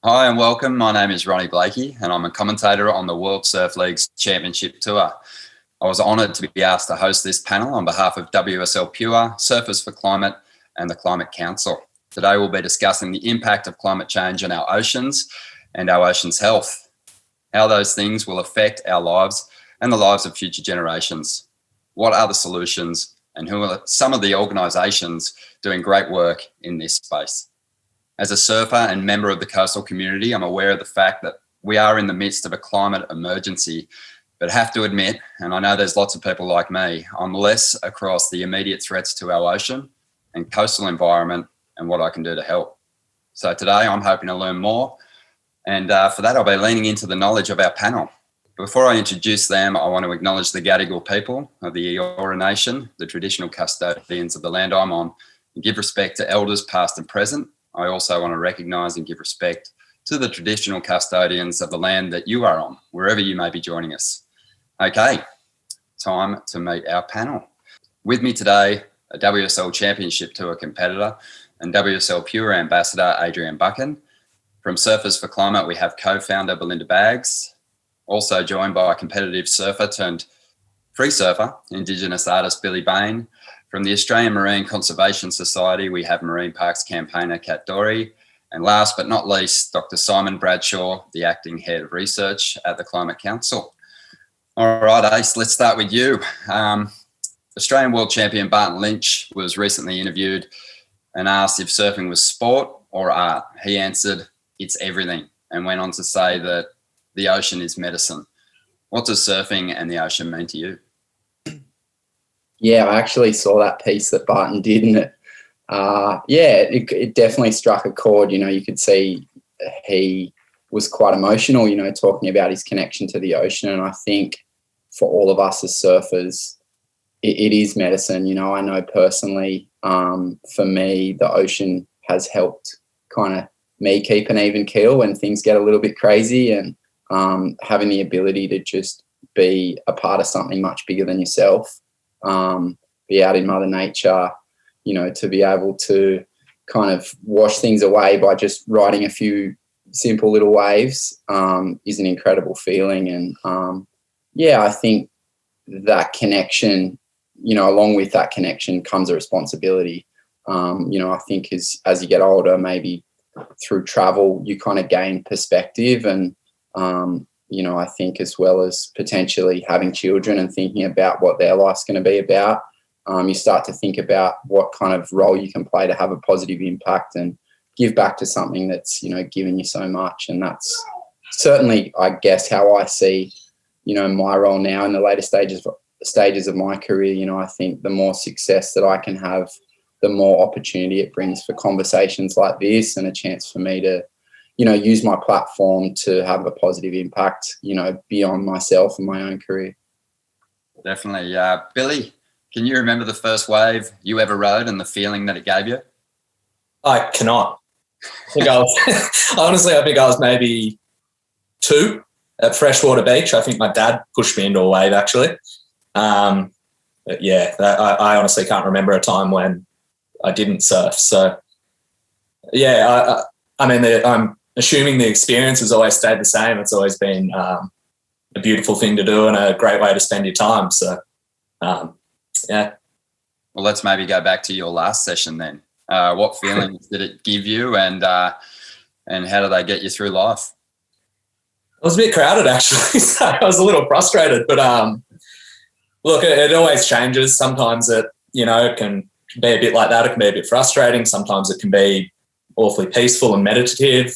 Hi and welcome. My name is Ronnie Blakey and I'm a commentator on the World Surf League's Championship Tour. I was honoured to be asked to host this panel on behalf of WSL PURE, Surfers for Climate and the Climate Council. Today we'll be discussing the impact of climate change on our oceans and our oceans' health, how those things will affect our lives and the lives of future generations. What are the solutions and who are some of the organisations doing great work in this space? As a surfer and member of the coastal community, I'm aware of the fact that we are in the midst of a climate emergency, but have to admit, and I know there's lots of people like me, I'm less across the immediate threats to our ocean and coastal environment and what I can do to help. So today I'm hoping to learn more, and for that I'll be leaning into the knowledge of our panel. Before I introduce them, I want to acknowledge the Gadigal people of the Eora Nation, the traditional custodians of the land I'm on, and give respect to elders past and present. I also want to recognise and give respect to the traditional custodians of the land that you are on, wherever you may be joining us. Okay, time to meet our panel. With me today, a WSL Championship Tour competitor and WSL PURE Ambassador, Buchan. From Surfers for Climate, we have co-founder Belinda Baggs, also joined by a competitive surfer turned free surfer, Indigenous artist Bain. From the Australian Marine Conservation Society, we have Marine Parks campaigner Dorey. And last but not least, Dr. Simon Bradshaw, the acting head of research at the Climate Council. All right, Ace, let's start with you. Australian world champion Barton Lynch was recently interviewed and asked if surfing was sport or art. He answered, "It's everything," and went on to say that the ocean is medicine. What does surfing and the ocean mean to you? Yeah, I actually saw that piece that Barton did, and it definitely struck a chord. You could see he was quite emotional, talking about his connection to the ocean. And I think for all of us as surfers, it is medicine. I know personally, for me, the ocean has helped kind of me keep an even keel when things get a little bit crazy, and having the ability to just be a part of something much bigger than yourself. Be out in Mother Nature, to be able to kind of wash things away by just riding a few simple little waves is an incredible feeling. And I think that connection, along with that connection comes a responsibility. I think as you get older, maybe through travel, you kind of gain perspective, and I think as well as potentially having children and thinking about what their life's going to be about, you start to think about what kind of role you can play to have a positive impact and give back to something that's, given you so much. And that's certainly, I guess, how I see, my role now in the later stages of my career. I think the more success that I can have, the more opportunity it brings for conversations like this and a chance for me to use my platform to have a positive impact, beyond myself and my own career. Definitely. Billy, can you remember the first wave you ever rode and the feeling that it gave you? I cannot. I think I was maybe 2 at Freshwater Beach. I think my dad pushed me into a wave, actually. I honestly can't remember a time when I didn't surf. So, I'm assuming the experience has always stayed the same. It's always been a beautiful thing to do and a great way to spend your time. So, yeah. Well, let's maybe go back to your last session then. What feelings did it give you, and how do they get you through life? I was a bit crowded, actually, so I was a little frustrated. But look, it always changes. Sometimes it can be a bit like that. It can be a bit frustrating. Sometimes it can be awfully peaceful and meditative.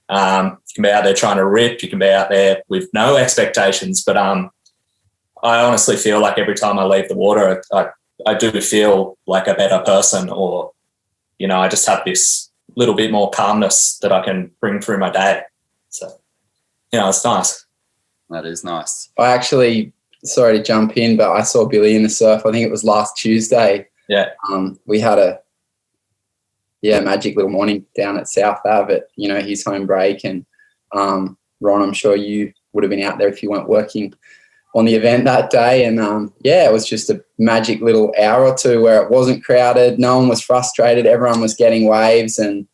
You can be out there trying to rip. You can be out there with no expectations. But I honestly feel like every time I leave the water, I do feel like a better person, or, I just have this little bit more calmness that I can bring through my day. So, it's nice. That is nice. I actually, sorry to jump in, but I saw Billy in the surf. I think it was last Tuesday. Yeah. We had a magic little morning down at South Ave at, his home break. And Ron, I'm sure you would have been out there if you weren't working on the event that day. And it was just a magic little hour or two where it wasn't crowded. No one was frustrated. Everyone was getting waves. And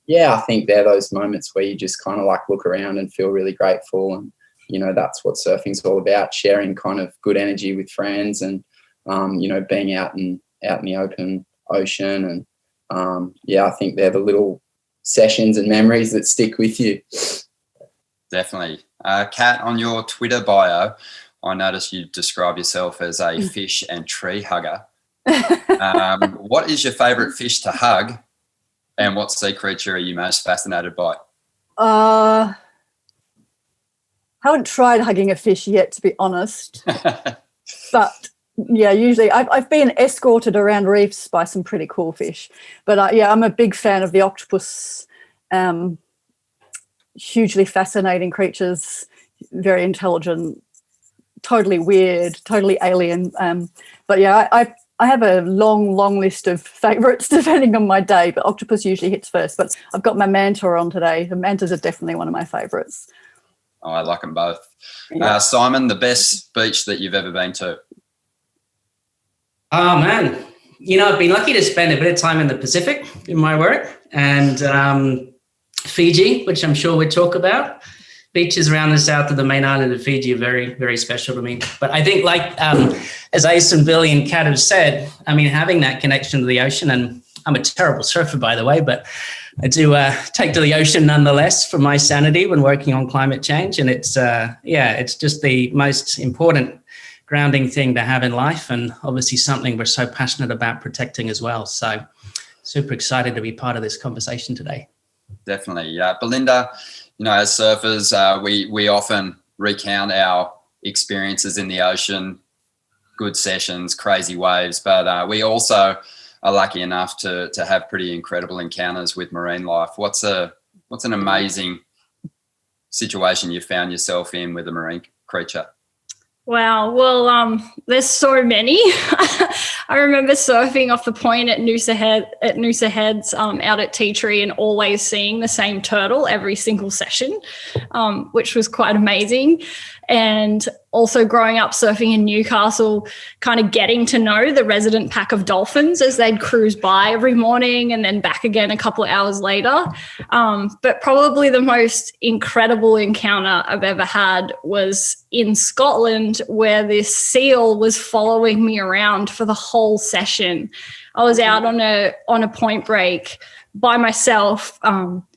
yeah, I think they're those moments where you just kind of like look around and feel really grateful. And, you know, that's what surfing's all about, sharing kind of good energy with friends and, you know, being out in the open ocean. And, yeah, I think they're the little sessions and memories that stick with you. Definitely. Kat, on your Twitter bio, I noticed you describe yourself as a fish and tree hugger. What is your favourite fish to hug, and what sea creature are you most fascinated by? Haven't tried hugging a fish yet, to be honest. But yeah, usually I've been escorted around reefs by some pretty cool fish. But yeah, I'm a big fan of the octopus. Hugely fascinating creatures, very intelligent, totally weird, totally alien. But yeah, I have a long list of favourites depending on my day, but octopus usually hits first. But I've got my manta on today. The mantas are definitely one of my favourites. Oh, I like them both. Yeah. Simon, the best beach that you've ever been to? Oh, man. You know, I've been lucky to spend a bit of time in the Pacific in my work, and Fiji, which I'm sure we'll talk about. Beaches around the south of the main island of Fiji are very, very special to me. But I think, like, as Ace and Billy and Kat have said, I mean, having that connection to the ocean, and I'm a terrible surfer, by the way, but I do take to the ocean nonetheless for my sanity when working on climate change. And it's, it's just the most important grounding thing to have in life, and obviously something we're so passionate about protecting as well. So super excited to be part of this conversation today. Definitely. Belinda, you know, as surfers, we often recount our experiences in the ocean, good sessions, crazy waves, but we also are lucky enough to have pretty incredible encounters with marine life. What's an amazing situation you found yourself in with a marine creature? Wow. Well, there's so many. I remember surfing off the point at Noosa Heads out at Tea Tree, and always seeing the same turtle every single session, which was quite amazing. And also growing up surfing in Newcastle, kind of getting to know the resident pack of dolphins as they'd cruise by every morning and then back again a couple of hours later. But probably the most incredible encounter I've ever had was in Scotland, where this seal was following me around for the whole session. I was out on a point break by myself.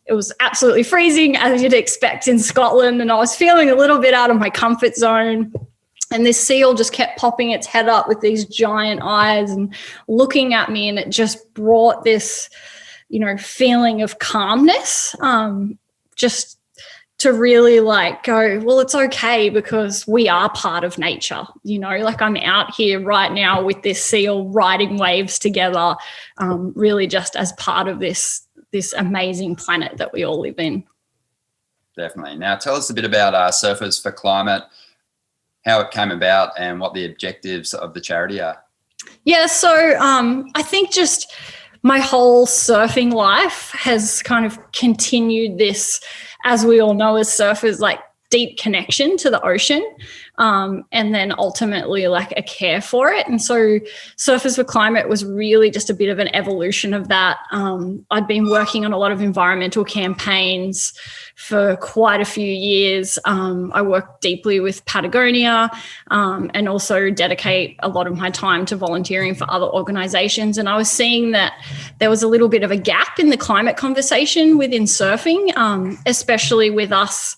It was absolutely freezing, as you'd expect in Scotland, and I was feeling a little bit out of my comfort zone. And this seal just kept popping its head up with these giant eyes and looking at me, and it just brought this, you know, feeling of calmness, just to really like go, well, it's okay because we are part of nature, you know, like I'm out here right now with this seal riding waves together, really just as part of this amazing planet that we all live in. Definitely. Now tell us a bit about Surfers for Climate, how it came about and what the objectives of the charity are. Yeah, so I think just my whole surfing life has kind of continued this, as we all know as surfers, like deep connection to the ocean, and then ultimately like a care for it. And so Surfers for Climate was really just a bit of an evolution of that. I'd been working on a lot of environmental campaigns for quite a few years. I work deeply with Patagonia, and also dedicate a lot of my time to volunteering for other organizations. And I was seeing that there was a little bit of a gap in the climate conversation within surfing, especially with us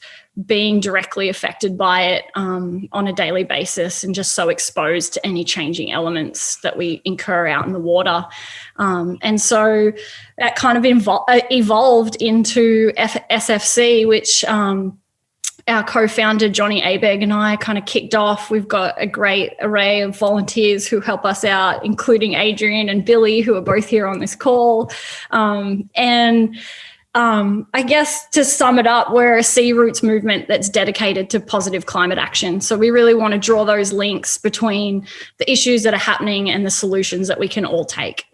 being directly affected by it on a daily basis, and just so exposed to any changing elements that we incur out in the water. And so that kind of evolved into SFC, which our co-founder Johnny Abeg and I kind of kicked off. We've got a great array of volunteers who help us out, including Adrian and Billy, who are both here on this call. I guess to sum it up, we're a Sea Roots movement that's dedicated to positive climate action. So we really want to draw those links between the issues that are happening and the solutions that we can all take.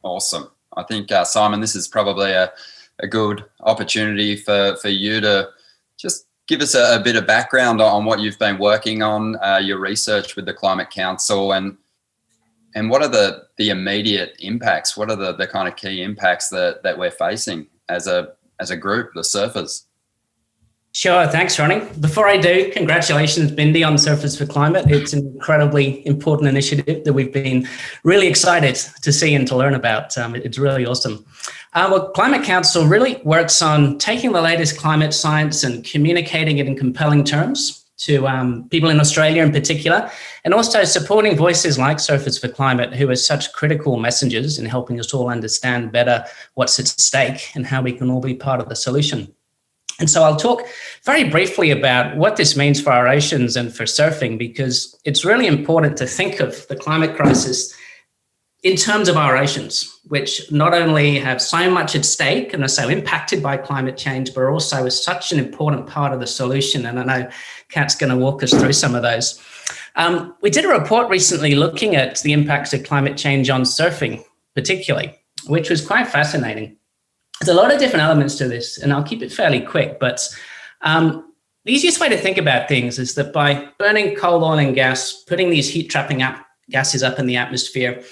Awesome. I think, Simon, this is probably a good opportunity for you to just give us a bit of background on what you've been working on, your research with the Climate Council, and And what are the immediate impacts? What are the kind of key impacts that we're facing as a group, the surfers? Sure, thanks, Ronnie. Before I do, congratulations, Bindi, on Surfers for Climate. It's an incredibly important initiative that we've been really excited to see and to learn about. It's really awesome. Well, Climate Council really works on taking the latest climate science and communicating it in compelling terms to people in Australia in particular, and also supporting voices like Surfers for Climate, who are such critical messengers in helping us all understand better what's at stake and how we can all be part of the solution. And so I'll talk very briefly about what this means for our oceans and for surfing, because it's really important to think of the climate crisis in terms of our oceans, which not only have so much at stake and are so impacted by climate change, but also is such an important part of the solution. And I know Kat's going to walk us through some of those. We did a report recently looking at the impacts of climate change on surfing, particularly, which was quite fascinating. There's a lot of different elements to this, and I'll keep it fairly quick, but the easiest way to think about things is that by burning coal, oil, and gas, putting these heat-trapping gases up in the atmosphere,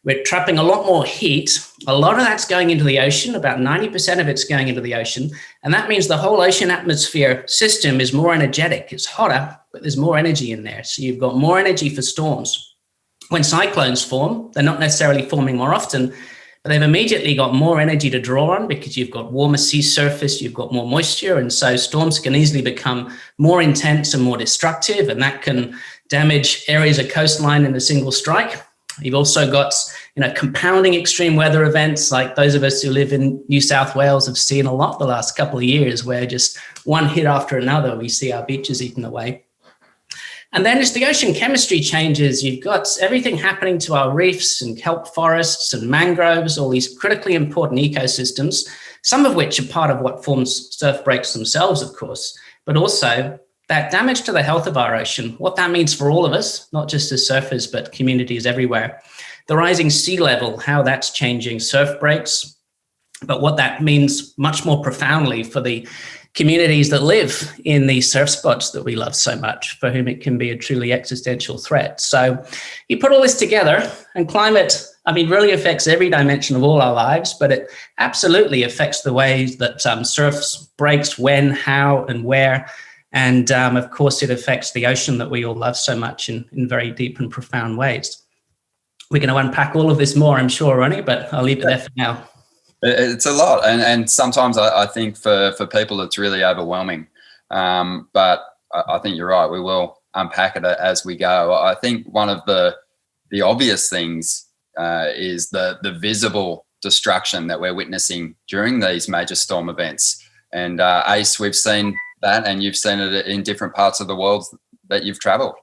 we're trapping a lot more heat. A lot of that's going into the ocean. About 90% of it's going into the ocean. And that means the whole ocean atmosphere system is more energetic. It's hotter, but there's more energy in there. So you've got more energy for storms. When cyclones form, they're not necessarily forming more often, but they've immediately got more energy to draw on because you've got warmer sea surface, you've got more moisture, and so storms can easily become more intense and more destructive, and that can damage areas of coastline in a single strike. You've also got, compounding extreme weather events like those of us who live in New South Wales have seen a lot the last couple of years, where just one hit after another, we see our beaches eaten away. And then as the ocean chemistry changes, you've got everything happening to our reefs and kelp forests and mangroves, all these critically important ecosystems, some of which are part of what forms surf breaks themselves, of course, but also that damage to the health of our ocean, what that means for all of us, not just as surfers, but communities everywhere. The rising sea level, how that's changing surf breaks, but what that means much more profoundly for the communities that live in these surf spots that we love so much, for whom it can be a truly existential threat. So you put all this together, and climate, really affects every dimension of all our lives, but it absolutely affects the ways that surf breaks, when, how, and where. And of course, it affects the ocean that we all love so much in very deep and profound ways. We're going to unpack all of this more, I'm sure, Ronnie, but I'll leave it there for now. It's a lot. And sometimes I think for people, it's really overwhelming. But I think you're right. We will unpack it as we go. I think one of the obvious things is the visible destruction that we're witnessing during these major storm events. And Ace, we've seen that, and you've seen it in different parts of the world that you've traveled.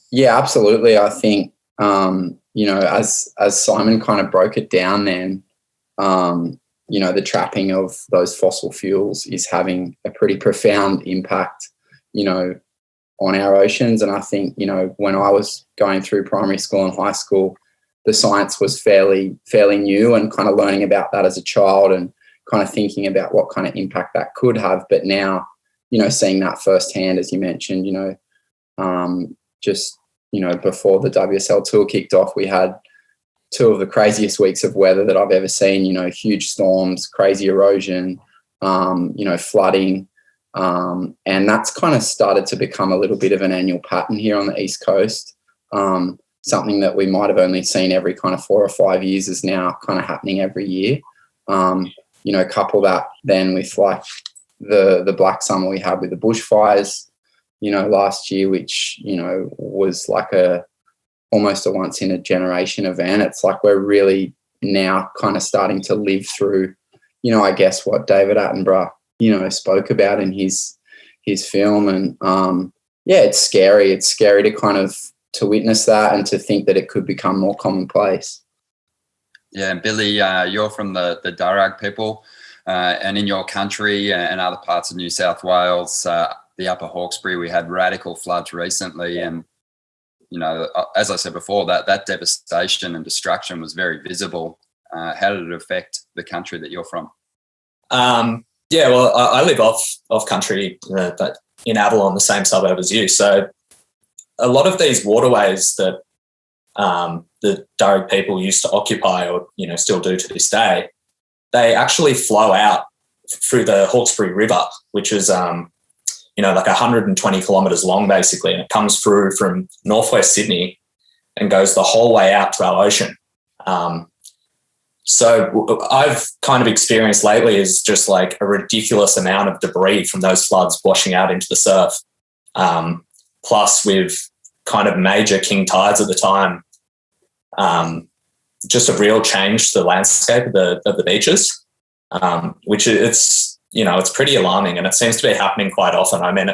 Yeah, absolutely. I think, as Simon kind of broke it down then, the trapping of those fossil fuels is having a pretty profound impact, on our oceans. And I think, when I was going through primary school and high school, the science was fairly new, and kind of learning about that as a child and kind of thinking about what kind of impact that could have. But now, seeing that firsthand, as you mentioned, before the WSL Tour kicked off, we had two of the craziest weeks of weather that I've ever seen, huge storms, crazy erosion, flooding. And that's kind of started to become a little bit of an annual pattern here on the East Coast. Something that we might have only seen every kind of 4 or 5 years is now kind of happening every year. Couple that then with like the black summer we had with the bushfires, last year, which, was like almost a once in a generation event. It's like we're really now kind of starting to live through, I guess what David Attenborough, spoke about in his film. And it's scary. It's scary to kind of to witness that and to think that it could become more commonplace. Yeah, and Billy, you're from the Darug people, and in your country and other parts of New South Wales, the Upper Hawkesbury, we had radical floods recently. And, as I said before, that devastation and destruction was very visible. How did it affect the country that you're from? I live off country, but in Avalon, the same suburb as you. So a lot of these waterways that the Darug people used to occupy, or still do to this day, they actually flow out through the Hawkesbury River, which is like 120 kilometres long basically, and it comes through from northwest Sydney and goes the whole way out to our ocean. So I've kind of experienced lately is just like a ridiculous amount of debris from those floods washing out into the surf. Plus with kind of major king tides at the time, just a real change to the landscape of the beaches, which it's pretty alarming, and it seems to be happening quite often. I mean,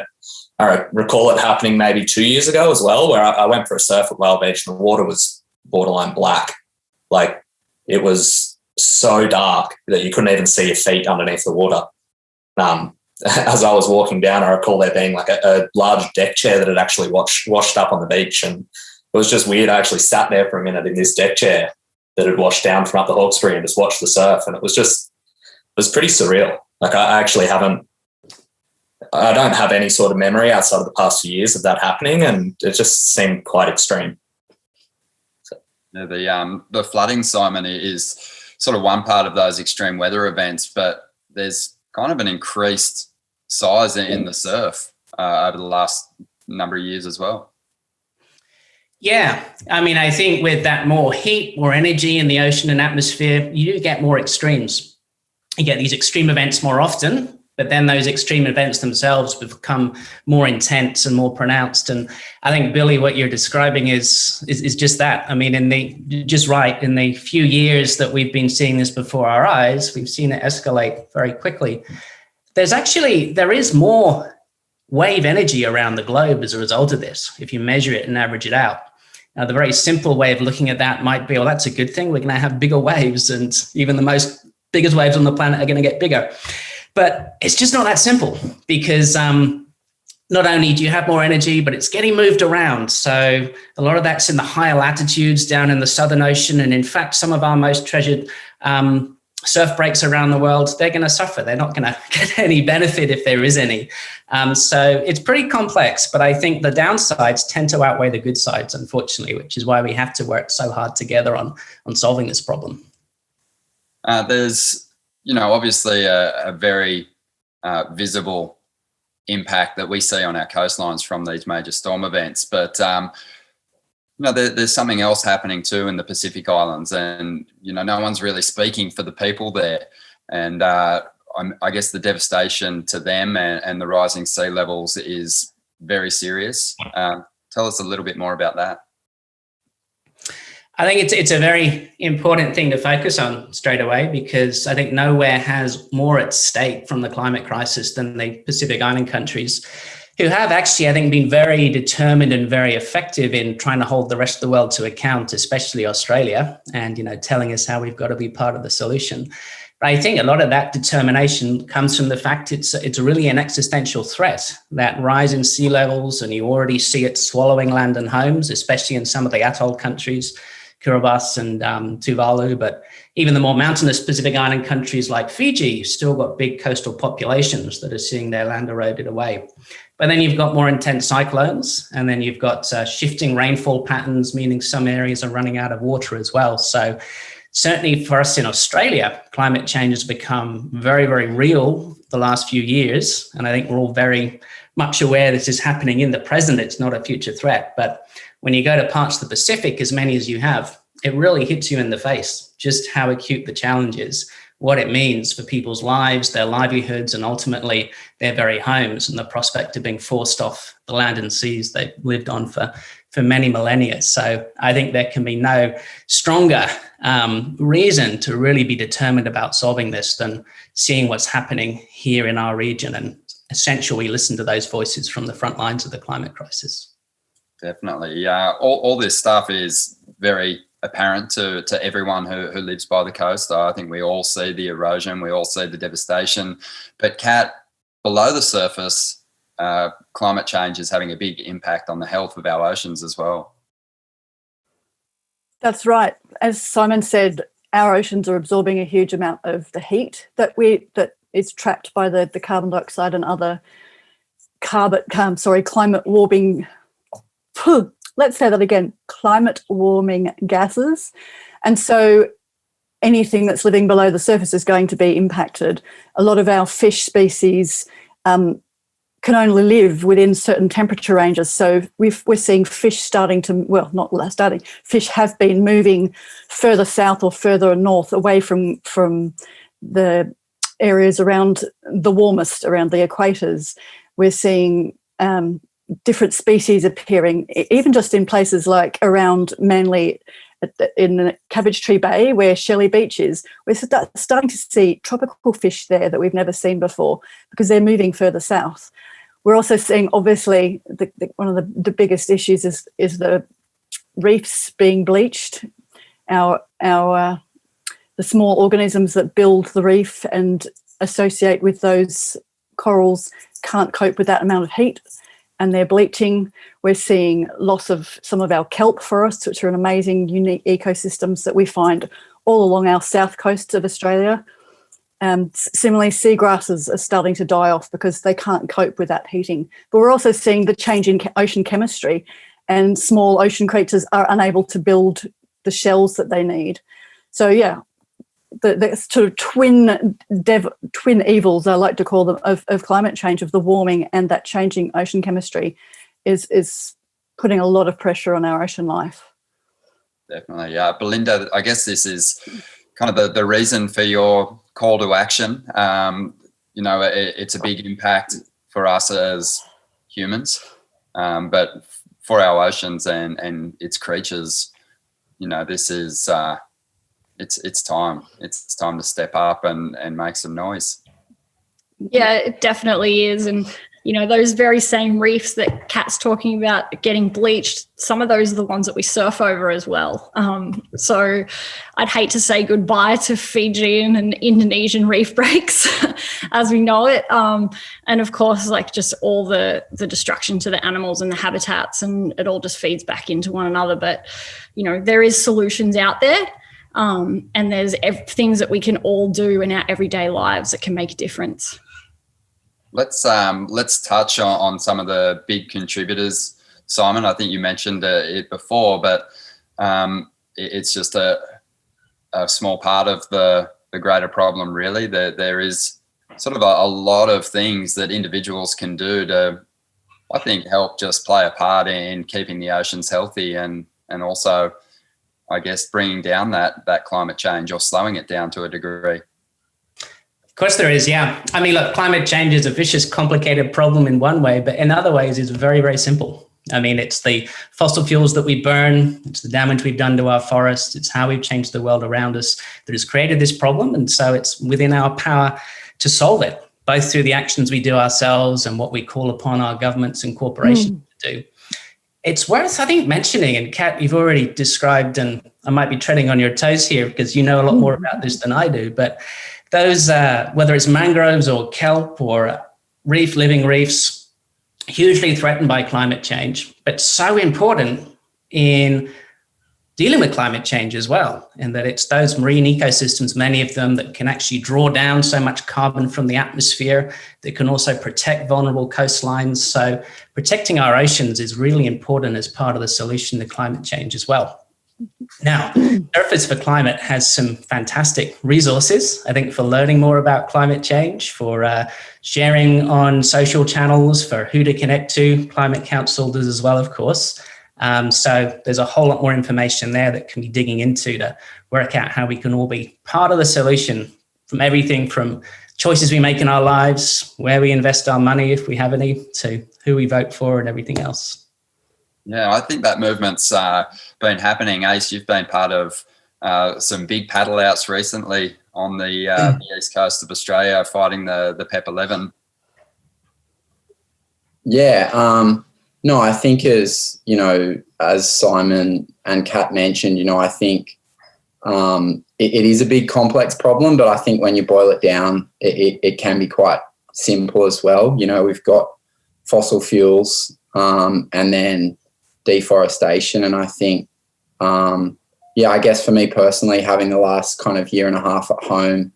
I recall it happening maybe 2 years ago as well, where I went for a surf at Whale Beach and the water was borderline black. Like, it was so dark that you couldn't even see your feet underneath the water. As I was walking down, I recall there being like a large deck chair that had actually washed up on the beach, and it was just weird. I actually sat there for a minute in this deck chair that had washed down from up the Hawkesbury and just watched the surf, and it was pretty surreal. Like, I don't have any sort of memory outside of the past few years of that happening, and it just seemed quite extreme. Yeah, the flooding, Simon, is sort of one part of those extreme weather events, but there's kind of an increased size in the surf over the last number of years as well. Yeah, I mean, I think with that more heat, more energy in the ocean and atmosphere, you do get more extremes. You get these extreme events more often, but then those extreme events themselves become more intense and more pronounced. And I think, Billy, what you're describing is just that. I mean, in the few years that we've been seeing this before our eyes, we've seen it escalate very quickly. There is more wave energy around the globe as a result of this, if you measure it and average it out. Now, the very simple way of looking at that might be, well, that's a good thing. We're going to have bigger waves, and even the biggest waves on the planet are going to get bigger. But it's just not that simple, because not only do you have more energy, but it's getting moved around. So a lot of that's in the higher latitudes down in the Southern Ocean. And in fact, some of our most treasured surf breaks around the world, they're going to suffer. They're not going to get any benefit if there is any. So it's pretty complex, but I think the downsides tend to outweigh the good sides, unfortunately, which is why we have to work so hard together on solving this problem. There's obviously a very visible impact that we see on our coastlines from these major storm events. But, there's something else happening too in the Pacific Islands, and, no one's really speaking for the people there. And I guess the devastation to them and the rising sea levels is very serious. Tell us a little bit more about that. I think it's a very important thing to focus on straight away, because I think nowhere has more at stake from the climate crisis than the Pacific Island countries, who have actually, I think, been very determined and very effective in trying to hold the rest of the world to account, especially Australia, and, telling us how we've got to be part of the solution. But I think a lot of that determination comes from the fact it's really an existential threat, that rise in sea levels, and you already see it swallowing land and homes, especially in some of the atoll countries, Kiribati and Tuvalu, but even the more mountainous Pacific Island countries like Fiji still got big coastal populations that are seeing their land eroded away. But then you've got more intense cyclones, and then you've got shifting rainfall patterns, meaning some areas are running out of water as well. So certainly for us in Australia, climate change has become very, very real the last few years. And I think we're all very much aware this is happening in the present. It's not a future threat. But when you go to parts of the Pacific, as many as you have, it really hits you in the face, just how acute the challenge is, what it means for people's lives, their livelihoods, and ultimately their very homes, and the prospect of being forced off the land and seas they've lived on for many millennia. So I think there can be no stronger reason to really be determined about solving this than seeing what's happening here in our region, and essentially listen to those voices from the front lines of the climate crisis. Definitely. All this stuff is very apparent to everyone who lives by the coast. I think we all see the erosion, we all see the devastation. But Kat, below the surface, climate change is having a big impact on the health of our oceans as well. That's right. As Simon said, our oceans are absorbing a huge amount of the heat that is trapped by the carbon dioxide and other climate warming let's say that again, climate warming gases. And so anything that's living below the surface is going to be impacted. A lot of our fish species can only live within certain temperature ranges. So we're seeing fish starting to, well, not starting, fish have been moving further south or further north away from the areas around the warmest, around the equators. We're seeing different species appearing, even just in places like around Manly, in the Cabbage Tree Bay, where Shelley Beach is. We're starting to see tropical fish there that we've never seen before because they're moving further south. We're also seeing, obviously, one of the biggest issues is the reefs being bleached. The small organisms that build the reef and associate with those corals can't cope with that amount of heat, and they're bleaching. We're seeing loss of some of our kelp forests, which are an amazing, unique ecosystems that we find all along our south coast of Australia. Similarly, seagrasses are starting to die off because they can't cope with that heating. But we're also seeing the change in ocean chemistry, and small ocean creatures are unable to build the shells that they need. So, yeah, the sort of twin evils, I like to call them, of climate change, of the warming and that changing ocean chemistry is putting a lot of pressure on our ocean life. Definitely, yeah. Belinda, I guess this is kind of the reason for your call to action. It's a big impact for us as humans, but for our oceans and its creatures, this is it's time. It's time to step up and make some noise. Yeah, it definitely is. And, those very same reefs that Kat's talking about getting bleached, some of those are the ones that we surf over as well. So I'd hate to say goodbye to Fijian and Indonesian reef breaks as we know it. And of course, like just all the destruction to the animals and the habitats, and it all just feeds back into one another. But, there is solutions out there. And there's things that we can all do in our everyday lives that can make a difference. Let's touch on some of the big contributors, Simon. I think you mentioned it before, but it's just a small part of the greater problem, really. There is sort of a lot of things that individuals can do to, I think, help just play a part in keeping the oceans healthy and also, I guess, bringing down that climate change or slowing it down to a degree. Of course there is, yeah. I mean, look, climate change is a vicious, complicated problem in one way, but in other ways it's very, very simple. I mean, it's the fossil fuels that we burn, it's the damage we've done to our forests, it's how we've changed the world around us that has created this problem. And so it's within our power to solve it, both through the actions we do ourselves and what we call upon our governments and corporations to do. It's worth, I think, mentioning, and Kat, you've already described, and I might be treading on your toes here because you know a lot more about this than I do, but those, whether it's mangroves or kelp or living reefs, hugely threatened by climate change, but so important in dealing with climate change as well, and that it's those marine ecosystems, many of them, that can actually draw down so much carbon from the atmosphere, that can also protect vulnerable coastlines. So protecting our oceans is really important as part of the solution to climate change as well. Now, Surfers for Climate has some fantastic resources, I think, for learning more about climate change, for sharing on social channels, for who to connect to, climate councils as well, of course. So there's a whole lot more information there that can be digging into to work out how we can all be part of the solution, from everything from choices we make in our lives, where we invest our money, if we have any, to who we vote for and everything else. Yeah, I think that movement's been happening. Ace, you've been part of some big paddle outs recently on the east coast of Australia, fighting the PEP 11. Yeah, no, I think as Simon and Kat mentioned, I think it is a big complex problem, but I think when you boil it down, it can be quite simple as well. We've got fossil fuels and then deforestation. And I think, I guess for me personally, having the last kind of year and a half at home,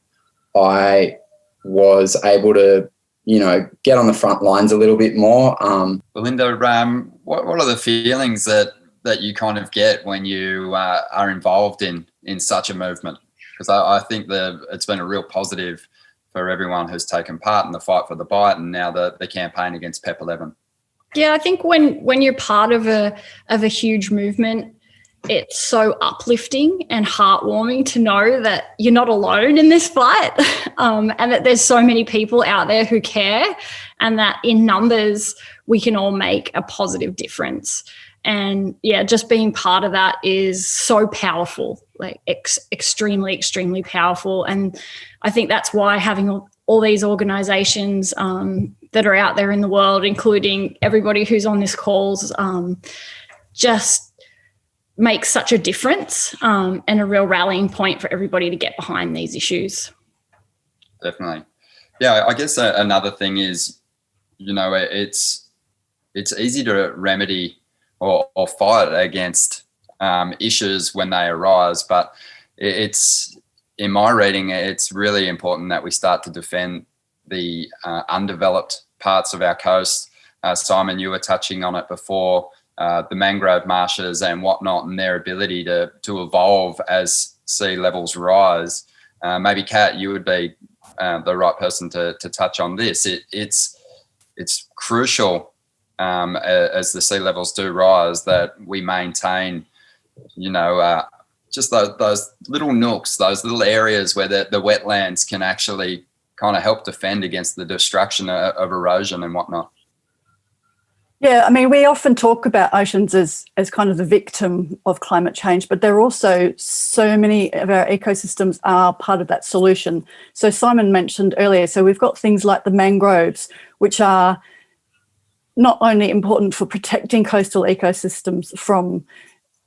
I was able to, get on the front lines a little bit more. Belinda, what are the feelings that you kind of get when you are involved in such a movement? Because I think it's been a real positive for everyone who's taken part in the fight for the bite, and now the campaign against PEP 11. Yeah, I think when you're part of a huge movement, it's so uplifting and heartwarming to know that you're not alone in this fight, and that there's so many people out there who care, and that in numbers we can all make a positive difference. And yeah, just being part of that is so powerful, like extremely, extremely powerful. And I think that's why having all these organisations that are out there in the world, including everybody who's on this calls, just makes such a difference, and a real rallying point for everybody to get behind these issues. Definitely. Yeah, I guess another thing is, it's easy to remedy or fight against issues when they arise, but it's, in my reading, it's really important that we start to defend the undeveloped parts of our coast. Simon, you were touching on it before, the mangrove marshes and whatnot, and their ability to evolve as sea levels rise. Maybe Kat, you would be the right person to touch on this. It's crucial as the sea levels do rise that we maintain, just those little nooks, those little areas where the wetlands can actually kind of help defend against the destruction of erosion and whatnot. Yeah, I mean, we often talk about oceans as kind of the victim of climate change, but they're also, so many of our ecosystems are part of that solution. So Simon mentioned earlier, so we've got things like the mangroves, which are not only important for protecting coastal ecosystems from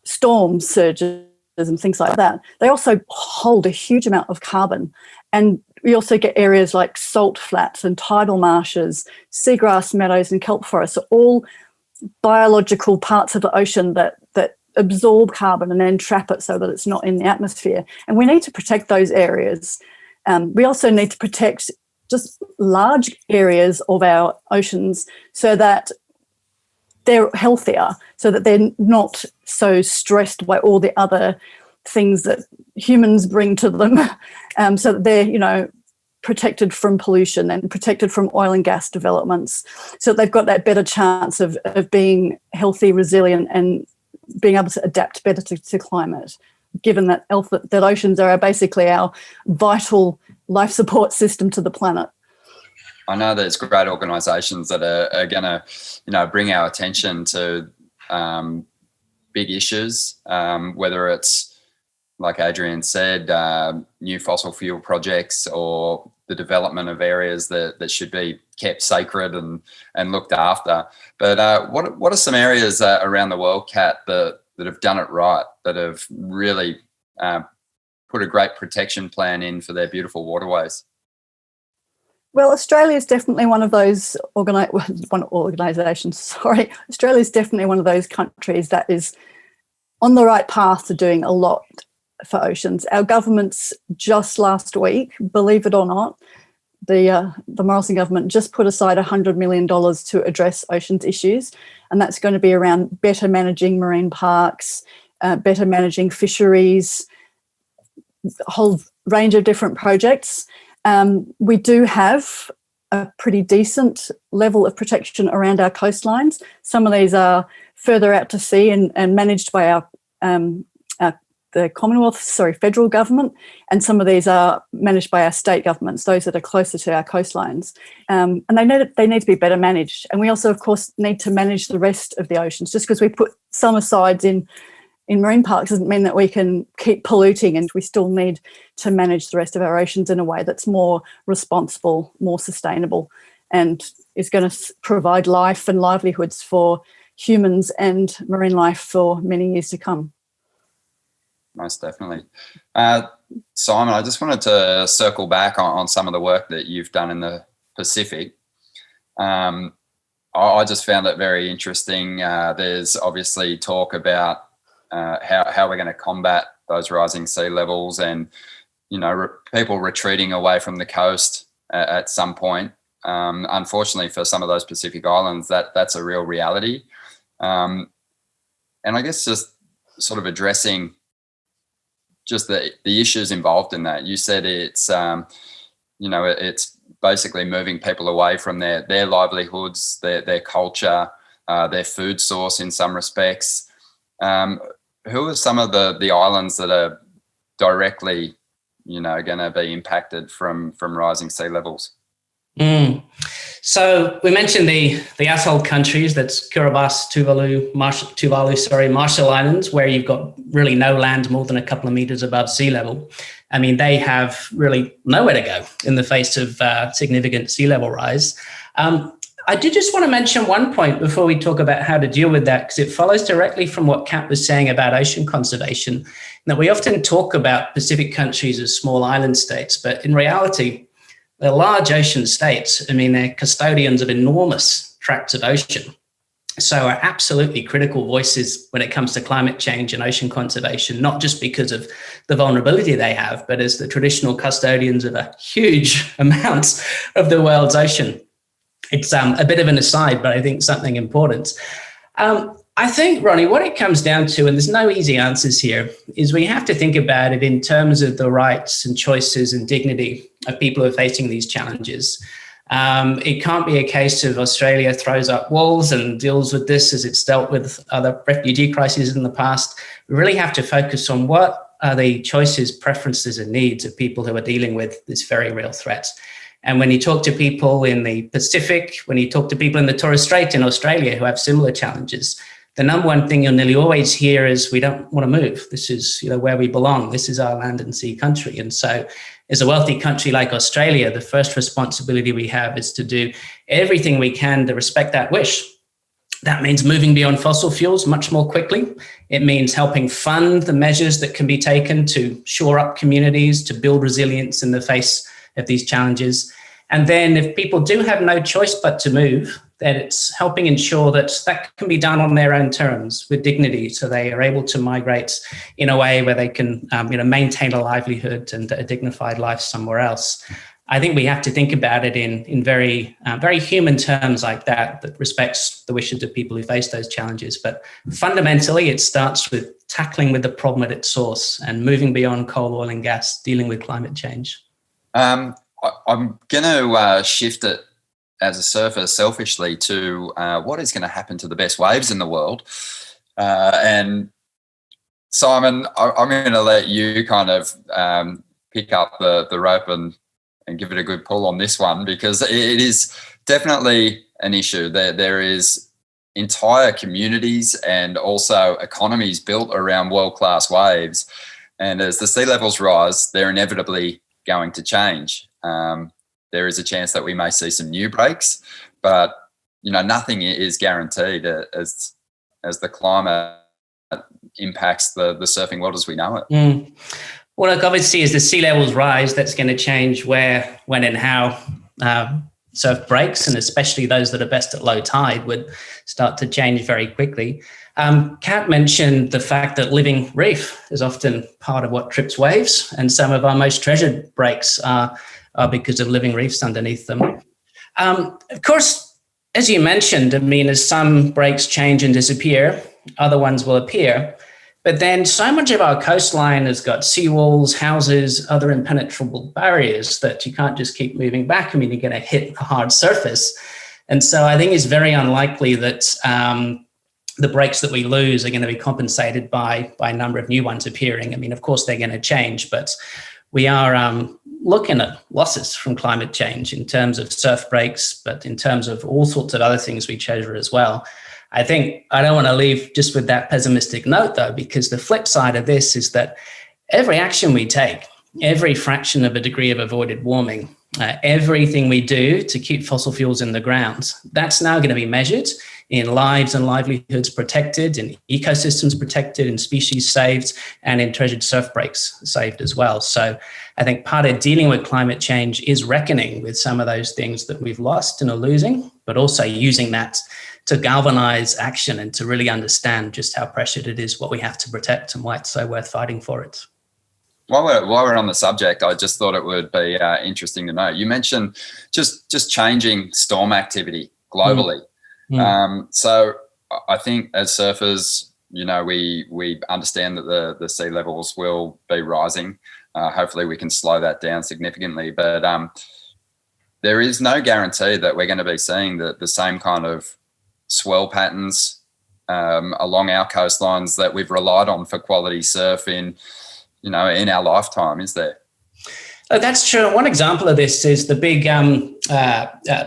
storm surges and things like that, they also hold a huge amount of carbon. And we also get areas like salt flats and tidal marshes, seagrass meadows and kelp forests are all biological parts of the ocean that absorb carbon and then trap it so that it's not in the atmosphere. And we need to protect those areas. We also need to protect just large areas of our oceans so that they're healthier, so that they're not so stressed by all the other things that humans bring to them, so that they're, protected from pollution and protected from oil and gas developments, so that they've got that better chance of being healthy, resilient, and being able to adapt better to climate, given that oceans are basically our vital life support system to the planet. I know there's great organisations that are going to, bring our attention to big issues, whether it's, like Adrian said, new fossil fuel projects or the development of areas that should be kept sacred and looked after. But what are some areas around the world, Kat, that have done it right, that have really put a great protection plan in for their beautiful waterways? Well, Australia is definitely one of those organisations. Australia is definitely one of those countries that is on the right path to doing a lot for oceans. Our governments just last week, believe it or not, the Morrison government just put aside $100 million to address oceans issues, and that's going to be around better managing marine parks, better managing fisheries, a whole range of different projects. We do have a pretty decent level of protection around our coastlines. Some of these are further out to sea and managed by the federal government, and some of these are managed by our state governments, those that are closer to our coastlines. And they need to be better managed. And we also, of course, need to manage the rest of the oceans. Just because we put some aside in marine parks doesn't mean that we can keep polluting, and we still need to manage the rest of our oceans in a way that's more responsible, more sustainable, and is going to provide life and livelihoods for humans and marine life for many years to come. Most definitely. Simon, I just wanted to circle back on some of the work that you've done in the Pacific. I just found it very interesting. There's obviously talk about how we're going to combat those rising sea levels and, people retreating away from the coast at some point. unfortunately for some of those Pacific islands, that's a real reality. And I guess just sort of addressing just the issues involved in that. You said it's, it's basically moving people away from their livelihoods, their culture, their food source in some respects. Who are some of the islands that are directly, going to be impacted from rising sea levels? So we mentioned the atoll countries, that's Kiribati, Tuvalu, Marshall Islands, where you've got really no land more than a couple of meters above sea level. I mean, they have really nowhere to go in the face of significant sea level rise. I did just want to mention one point before we talk about how to deal with that, because it follows directly from what Kat was saying about ocean conservation, that we often talk about Pacific countries as small island states, but in reality, they're large ocean states. I mean, they're custodians of enormous tracts of ocean. So are absolutely critical voices when it comes to climate change and ocean conservation, not just because of the vulnerability they have, but as the traditional custodians of a huge amount of the world's ocean. It's a bit of an aside, but I think something important. I think, Ronnie, what it comes down to, and there's no easy answers here, is we have to think about it in terms of the rights and choices and dignity of people who are facing these challenges. It can't be a case of Australia throws up walls and deals with this as it's dealt with other refugee crises in the past. We really have to focus on what are the choices, preferences, and needs of people who are dealing with this very real threat. And when you talk to people in the Pacific, when you talk to people in the Torres Strait in Australia who have similar challenges, the number one thing you'll nearly always hear is we don't want to move. This is where we belong. This is our land and sea country. And so as a wealthy country like Australia, the first responsibility we have is to do everything we can to respect that wish. That means moving beyond fossil fuels much more quickly. It means helping fund the measures that can be taken to shore up communities, to build resilience in the face of these challenges. And then if people do have no choice but to move, then it's helping ensure that that can be done on their own terms with dignity, so they are able to migrate in a way where they can maintain a livelihood and a dignified life somewhere else. I think we have to think about it in very, very human terms like that respects the wishes of people who face those challenges. But fundamentally, it starts with tackling with the problem at its source and moving beyond coal, oil and gas, dealing with climate change. I'm going to shift it as a surfer selfishly to what is going to happen to the best waves in the world. And Simon, I'm going to let you kind of pick up the rope and give it a good pull on this one, because it is definitely an issue. There is entire communities and also economies built around world-class waves. And as the sea levels rise, they're inevitably going to change. There is a chance that we may see some new breaks, but nothing is guaranteed as the climate impacts the surfing world as we know it. Well, look, obviously, as the sea levels rise, that's going to change where, when, and how surf breaks, and especially those that are best at low tide would start to change very quickly. Kat mentioned the fact that living reef is often part of what trips waves, and some of our most treasured breaks are because of living reefs underneath them. Of course, as you mentioned, as some breaks change and disappear, other ones will appear. But then so much of our coastline has got seawalls, houses, other impenetrable barriers that you can't just keep moving back. You're going to hit a hard surface. And so I think it's very unlikely that the breaks that we lose are going to be compensated by a number of new ones appearing. Of course, they're going to change, but we are looking at losses from climate change in terms of surf breaks, but in terms of all sorts of other things we treasure as well. I think I don't want to leave just with that pessimistic note, though, because the flip side of this is that every action we take, every fraction of a degree of avoided warming, everything we do to keep fossil fuels in the ground, that's now going to be measured in lives and livelihoods protected, in ecosystems protected, in species saved, and in treasured surf breaks saved as well. So I think part of dealing with climate change is reckoning with some of those things that we've lost and are losing, but also using that to galvanize action and to really understand just how precious it is, what we have to protect and why it's so worth fighting for it. While we're on the subject, I just thought it would be interesting to know. You mentioned just changing storm activity globally. So I think as surfers, you know, we understand that the sea levels will be rising. Hopefully we can slow that down significantly. But there is no guarantee that we're going to be seeing the same kind of swell patterns along our coastlines that we've relied on for quality surf in our lifetime, is there? Oh, that's true. One example of this is the big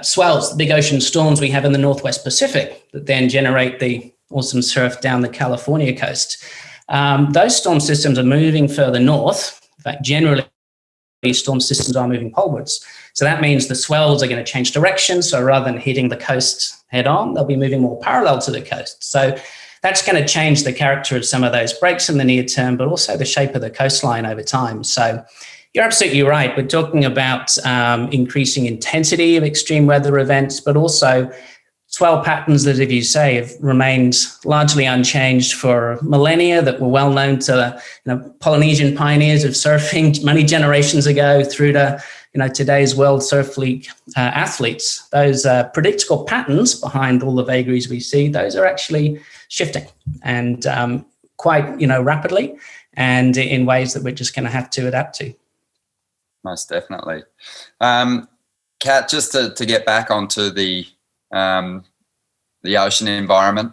swells, the big ocean storms we have in the Northwest Pacific that then generate the awesome surf down the California coast. Those storm systems are moving further north. In fact, generally, storm systems are moving polewards. So that means the swells are going to change direction. So rather than hitting the coast head on, they'll be moving more parallel to the coast. So that's going to change the character of some of those breaks in the near term, but also the shape of the coastline over time. So you're absolutely right. We're talking about increasing intensity of extreme weather events, but also swell patterns that, as you say, have remained largely unchanged for millennia, that were well known to Polynesian pioneers of surfing many generations ago through to today's World Surf League athletes. Those predictable patterns behind all the vagaries we see, those are actually shifting and quite rapidly, and in ways that we're just going to have to adapt to. Most definitely. Kat, just to get back onto the ocean environment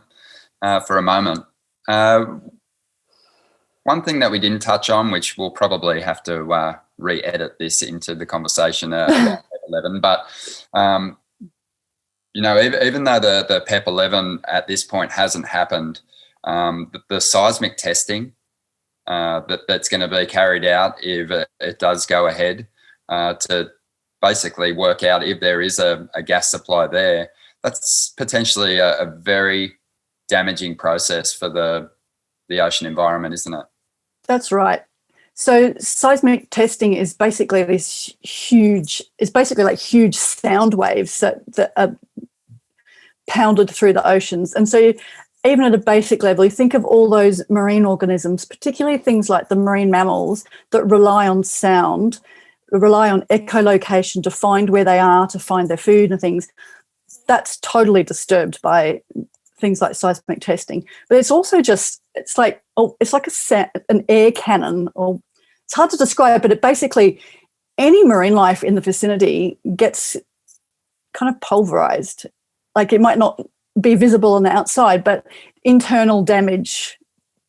for a moment. One thing that we didn't touch on, which we'll probably have to re-edit this into the conversation about PEP 11, but even though the PEP 11 at this point hasn't happened, the seismic testing that's going to be carried out if it does go ahead to basically work out if there is a gas supply there, that's potentially a very damaging process for the ocean environment, isn't it? That's right. So seismic testing is basically like huge sound waves that are pounded through the oceans. And so even at a basic level, you think of all those marine organisms, particularly things like the marine mammals that rely on sound, rely on echolocation to find where they are, to find their food and things. That's totally disturbed by things like seismic testing. But it's also it's like an air cannon, or it's hard to describe, but it basically, any marine life in the vicinity gets kind of pulverized. Like, it might not be visible on the outside, but internal damage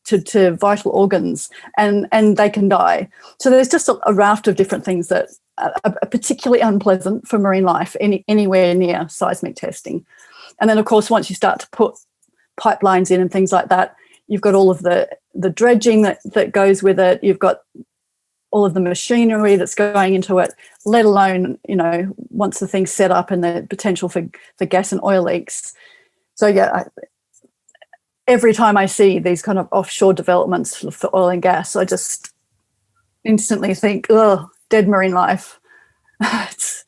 to vital organs, and they can die. So there's just a raft of different things that are particularly unpleasant for marine life anywhere near seismic testing. And then, of course, once you start to put pipelines in and things like that, you've got all of the dredging that goes with it. You've got all of the machinery that's going into it, let alone, once the thing's set up and the potential for gas and oil leaks. So, yeah, every time I see these kind of offshore developments for oil and gas, I just instantly think, oh, dead marine life. It's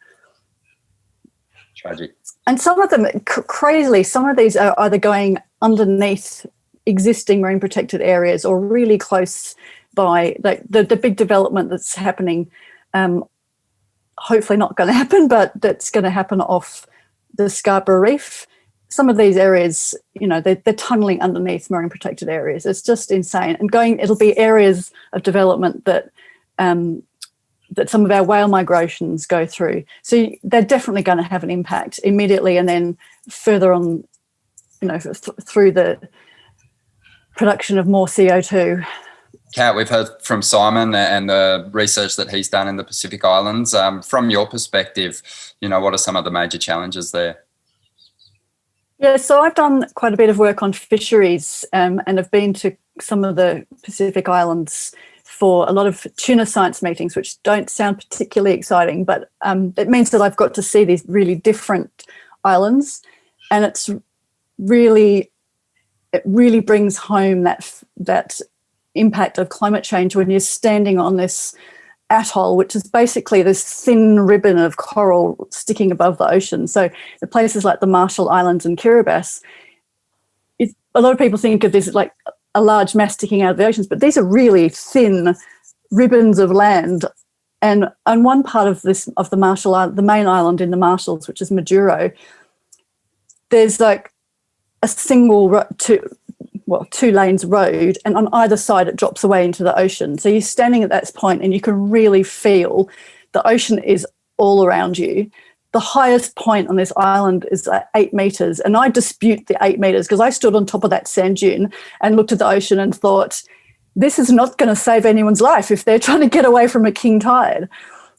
tragic. And some of them, crazily, some of these are either going underneath existing marine protected areas or really close by. Like the big development that's happening, hopefully not going to happen, but that's going to happen off the Scarborough Reef. Some of these areas, they're tunneling underneath marine protected areas. It's just insane. And it'll be areas of development that some of our whale migrations go through. So they're definitely going to have an impact immediately, and then further on, through the production of more CO2. Kat, we've heard from Simon and the research that he's done in the Pacific Islands. From your perspective, what are some of the major challenges there? Yeah, so I've done quite a bit of work on fisheries and have been to some of the Pacific Islands for a lot of tuna science meetings, which don't sound particularly exciting, but it means that I've got to see these really different islands, and it really brings home that impact of climate change when you're standing on this atoll, which is basically this thin ribbon of coral sticking above the ocean. So the places like the Marshall Islands and Kiribati, a lot of people think of this like a large mass sticking out of the oceans, but these are really thin ribbons of land. And on one part of the main island in the Marshalls, which is Maduro, there's like a single two lanes road, and on either side it drops away into the ocean. So you're standing at that point and you can really feel the ocean is all around you. The highest point on this island is 8 meters, and I dispute the 8 meters because I stood on top of that sand dune and looked at the ocean and thought, this is not going to save anyone's life if they're trying to get away from a king tide.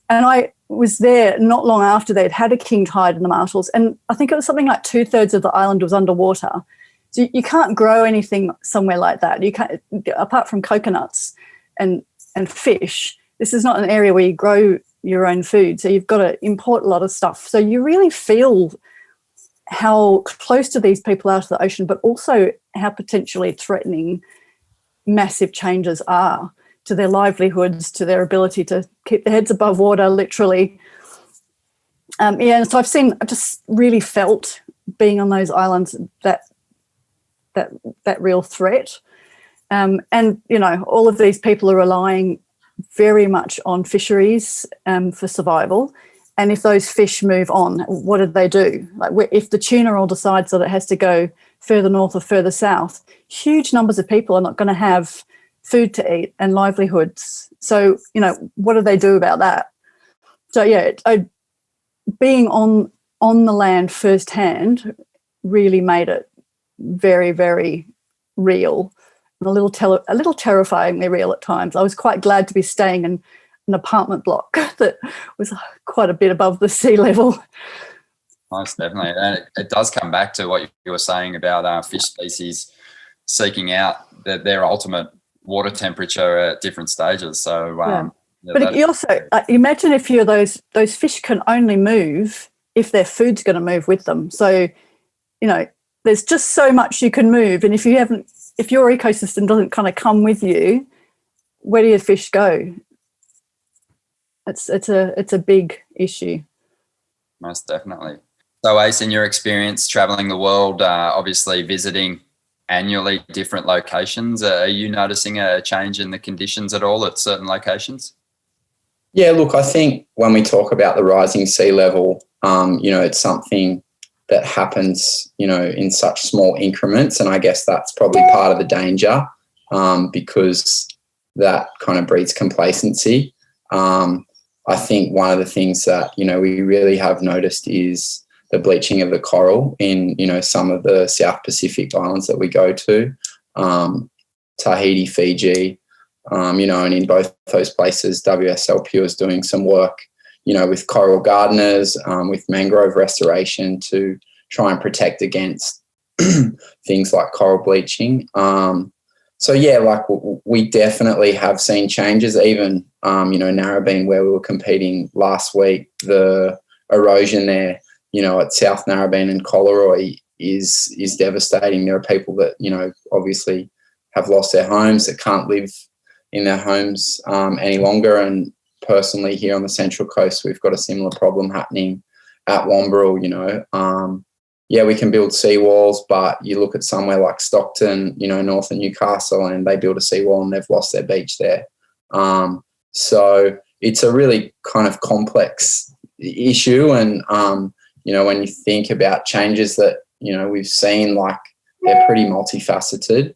And I was there not long after they'd had a king tide in the Marshalls, and I think it was something like 2/3 of the island was underwater. So you can't grow anything somewhere like that. You can't, apart from coconuts and fish. This is not an area where you grow your own food, so you've got to import a lot of stuff. So you really feel how close to these people are to the ocean, but also how potentially threatening massive changes are to their livelihoods, to their ability to keep their heads above water, literally. So I just really felt being on those islands that real threat. And, all of these people are relying very much on fisheries for survival. And if those fish move on, what do they do? Like if the tuna all decides that it has to go further north or further south, huge numbers of people are not going to have food to eat and livelihoods. So, what do they do about that? So, being on the land firsthand really made it very, very real, and a little terrifyingly real at times. I was quite glad to be staying in an apartment block that was quite a bit above the sea level. Most definitely. And it does come back to what you were saying about fish species seeking out their ultimate water temperature at different stages. So, but you also imagine if those fish can only move if their food's going to move with them. So, there's just so much you can move, and if your ecosystem doesn't kind of come with you, where do your fish go? It's a big issue. Most definitely. So, Ace, in your experience traveling the world, obviously visiting annually different locations, are you noticing a change in the conditions at all at certain locations? Yeah, look, I think when we talk about the rising sea level, it's something that happens, in such small increments. And I guess that's probably part of the danger because that kind of breeds complacency. I think one of the things that, we really have noticed is the bleaching of the coral in, some of the South Pacific islands that we go to, Tahiti, Fiji, and in both those places, WSL PURE is doing some work, with coral gardeners, with mangrove restoration to try and protect against things like coral bleaching. We definitely have seen changes, even, Narrabeen, where we were competing last week, the erosion there, at South Narrabeen and Collaroy is devastating. There are people that, obviously have lost their homes, that can't live in their homes any longer. And personally here on the Central Coast, we've got a similar problem happening at Wamberal. We can build seawalls, but you look at somewhere like Stockton, north of Newcastle, and they build a seawall and they've lost their beach there. So it's a really kind of complex issue. And, when you think about changes that, we've seen, like they're pretty multifaceted,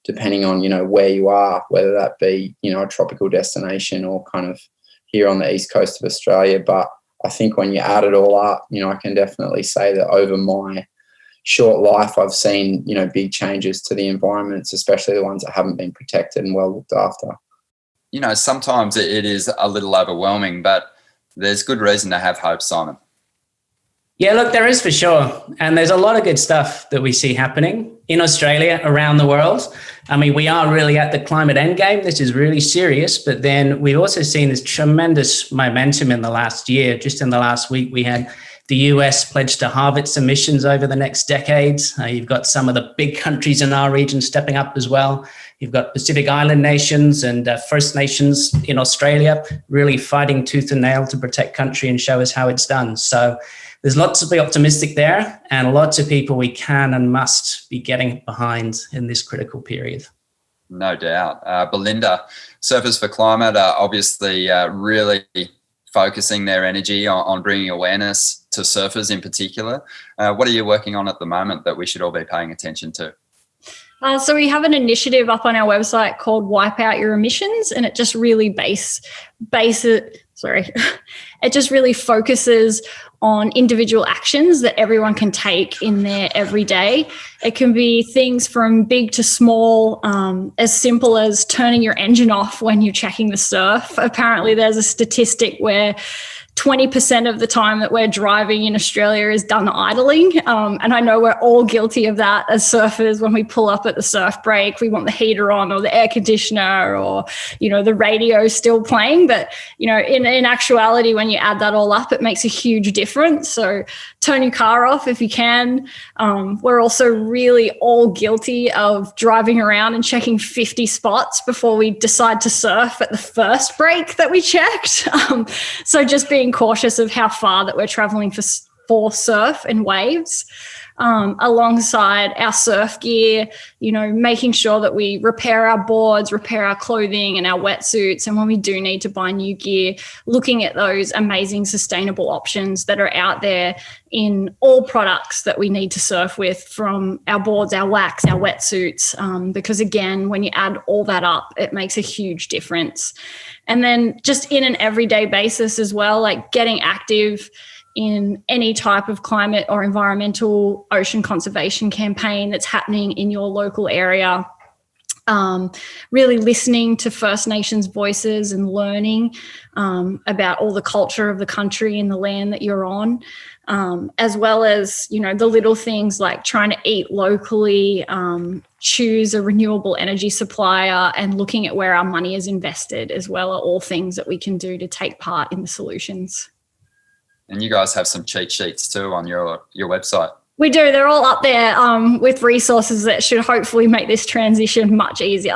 depending on, where you are, whether that be, a tropical destination or kind of here on the east coast of Australia. But I think when you add it all up, I can definitely say that over my short life, I've seen, big changes to the environments, especially the ones that haven't been protected and well looked after. Sometimes it is a little overwhelming, but there's good reason to have hope, Simon. Yeah, look, there is for sure. And there's a lot of good stuff that we see happening in Australia, around the world. I mean, we are really at the climate endgame. This is really serious. But then we've also seen this tremendous momentum in the last year. Just in the last week, we had the US pledge to halve its emissions over the next decades. You've got some of the big countries in our region stepping up as well. You've got Pacific Island nations and First Nations in Australia really fighting tooth and nail to protect country and show us how it's done. So there's lots to be optimistic there, and lots of people we can and must be getting behind in this critical period. No doubt. Belinda, Surfers for Climate are obviously really focusing their energy on bringing awareness to surfers in particular. What are you working on at the moment that we should all be paying attention to? So we have an initiative up on our website called Wipe Out Your Emissions, and it just really it just really focuses on individual actions that everyone can take in their everyday. It can be things from big to small, as simple as turning your engine off when you're checking the surf. Apparently there's a statistic where 20% of the time that we're driving in Australia is done idling. And I know we're all guilty of that as surfers. When we pull up at the surf break, we want the heater on or the air conditioner or, the radio still playing. But, in actuality, when you add that all up, it makes a huge difference. So turn your car off if you can. We're also really all guilty of driving around and checking 50 spots before we decide to surf at the first break that we checked. So just being cautious of how far that we're traveling for surf and waves, alongside our surf gear, making sure that we repair our boards, repair our clothing and our wetsuits. And when we do need to buy new gear, looking at those amazing sustainable options that are out there in all products that we need to surf with, from our boards, our wax, our wetsuits, because again, when you add all that up, it makes a huge difference. And then just in an everyday basis as well, like getting active in any type of climate or environmental ocean conservation campaign that's happening in your local area. Really listening to First Nations voices and learning about all the culture of the country and the land that you're on, as well as, the little things like trying to eat locally, choose a renewable energy supplier, and looking at where our money is invested as well, are all things that we can do to take part in the solutions. And you guys have some cheat sheets too on your website. We do. They're all up there with resources that should hopefully make this transition much easier.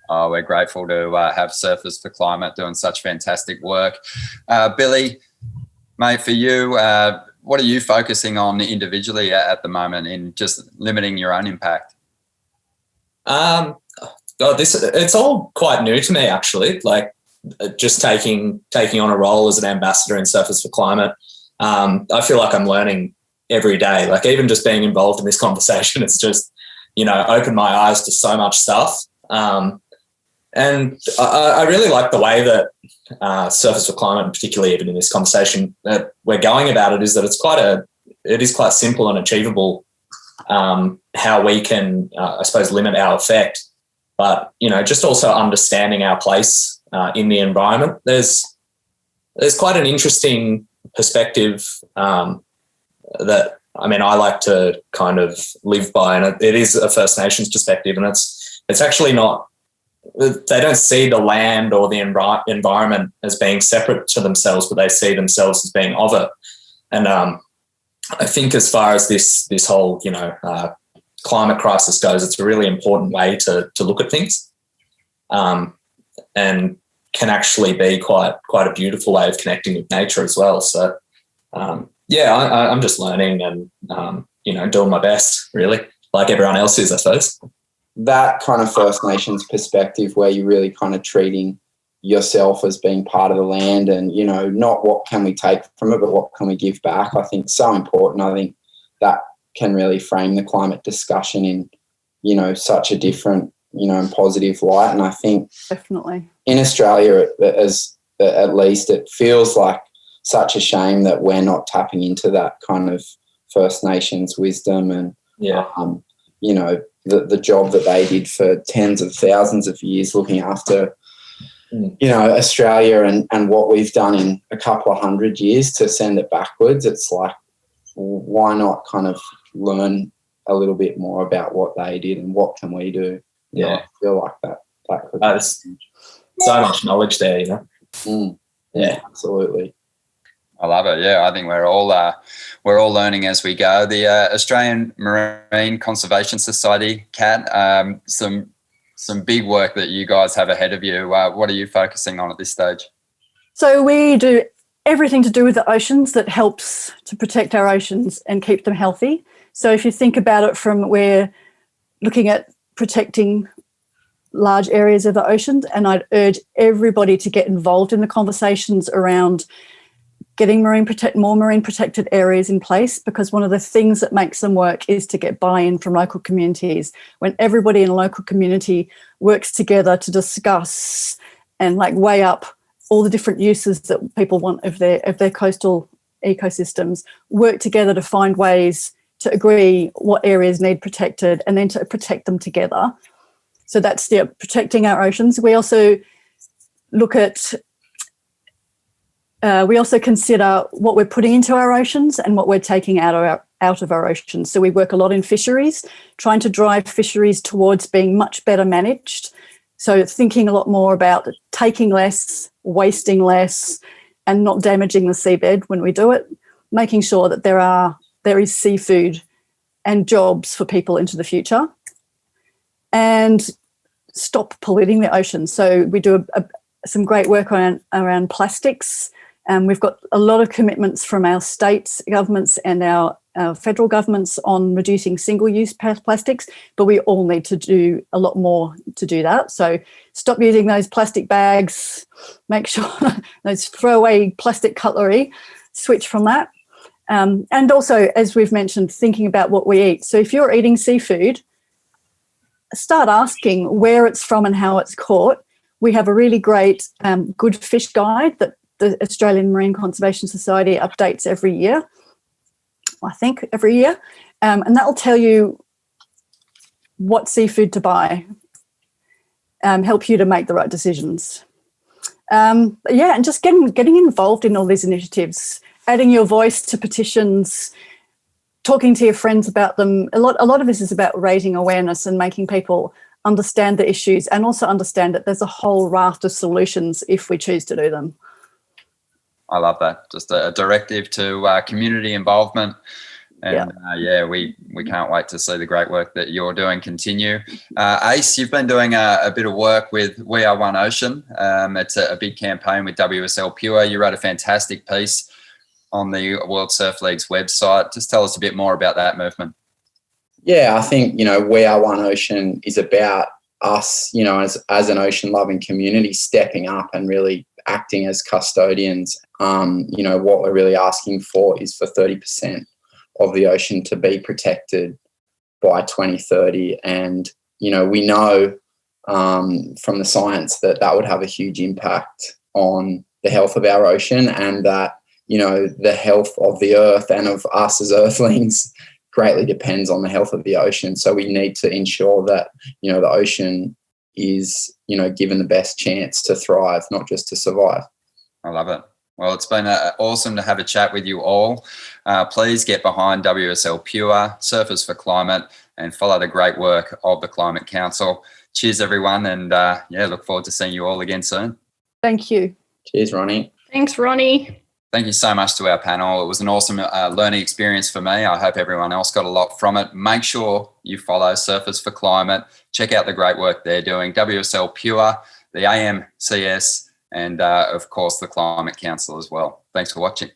Oh, we're grateful to have Surfers for Climate doing such fantastic work. Billy, mate, for you, what are you focusing on individually at the moment in just limiting your own impact? It's all quite new to me, actually. Like, just taking on a role as an ambassador in Surfers for Climate. I feel like I'm learning every day. Like, even just being involved in this conversation, it's just, opened my eyes to so much stuff. And I really like the way that Surfers for Climate, and particularly even in this conversation that we're going about it, is that it is quite simple and achievable how we can, I suppose, limit our effect. But, just also understanding our place in the environment. There's quite an interesting perspective that, I like to kind of live by, and it is a First Nations perspective, and it's actually not, they don't see the land or the environment as being separate to themselves, but they see themselves as being of it. And I think as far as this whole, climate crisis goes, it's a really important way to look at things. And can actually be quite a beautiful way of connecting with nature as well. So, I'm just learning and, doing my best, really, like everyone else is, I suppose. That kind of First Nations perspective where you're really kind of treating yourself as being part of the land and, not what can we take from it, but what can we give back, I think so important. I think that can really frame the climate discussion in, such a different, and positive light. And I think definitely in Australia, as at least, it feels like such a shame that we're not tapping into that kind of First Nations wisdom and, the job that they did for tens of thousands of years looking after, Australia and what we've done in a couple of 100 years to send it backwards. It's like, why not kind of learn a little bit more about what they did and what can we do? Yeah. I feel like that could there's so much knowledge there, Yeah, absolutely. I love it. Yeah, I think we're all learning as we go. The Australian Marine Conservation Society, Kat, some big work that you guys have ahead of you. What are you focusing on at this stage? So we do everything to do with the oceans that helps to protect our oceans and keep them healthy. So if you think about it from we're looking at protecting large areas of the ocean, and I'd urge everybody to get involved in the conversations around getting more marine protected areas in place, because one of the things that makes them work is to get buy-in from local communities. When everybody in a local community works together to discuss and like weigh up all the different uses that people want of their coastal ecosystems, work together to find ways to agree what areas need protected and then to protect them together. So that's protecting our oceans. We also look at we also consider what we're putting into our oceans and what we're taking out of our oceans. So we work a lot in fisheries, trying to drive fisheries towards being much better managed. So thinking a lot more about taking less, wasting less, and not damaging the seabed when we do it, making sure that there is seafood and jobs for people into the future, and stop polluting the ocean. So we do some great work around plastics. We've got a lot of commitments from our states governments and our federal governments on reducing single-use plastics, but we all need to do a lot more to do that. So stop using those plastic bags, make sure those throwaway plastic cutlery, switch from that. And also, as we've mentioned, thinking about what we eat. So if you're eating seafood, start asking where it's from and how it's caught. We have a really great good fish guide that the Australian Marine Conservation Society updates every year, and that will tell you what seafood to buy, help you to make the right decisions. And just getting involved in all these initiatives, adding your voice to petitions, talking to your friends about them. A lot of this is about raising awareness and making people understand the issues, and also understand that there's a whole raft of solutions if we choose to do them. I love that. Just a directive to community involvement. And we can't wait to see the great work that you're doing continue. Ace, you've been doing a bit of work with We Are One Ocean. It's a big campaign with WSL PURE. You wrote a fantastic piece on the World Surf League's website. Just tell us a bit more about that movement. Yeah, I think, We Are One Ocean is about us, as an ocean-loving community, stepping up and really acting as custodians. What we're really asking for is for 30% of the ocean to be protected by 2030. And, we know from the science that would have a huge impact on the health of our ocean, and that, the health of the earth and of us as earthlings greatly depends on the health of the ocean. So we need to ensure that, the ocean is, given the best chance to thrive, not just to survive. I love it. Well, it's been awesome to have a chat with you all. Please get behind WSL PURE, Surfers for Climate, and follow the great work of the Climate Council. Cheers, everyone, and look forward to seeing you all again soon. Thank you. Cheers, Ronnie. Thanks, Ronnie. Thank you so much to our panel. It was an awesome learning experience for me. I hope everyone else got a lot from it. Make sure you follow Surfers for Climate. Check out the great work they're doing. WSL PURE, the AMCS, and of course the Climate Council as well. Thanks for watching.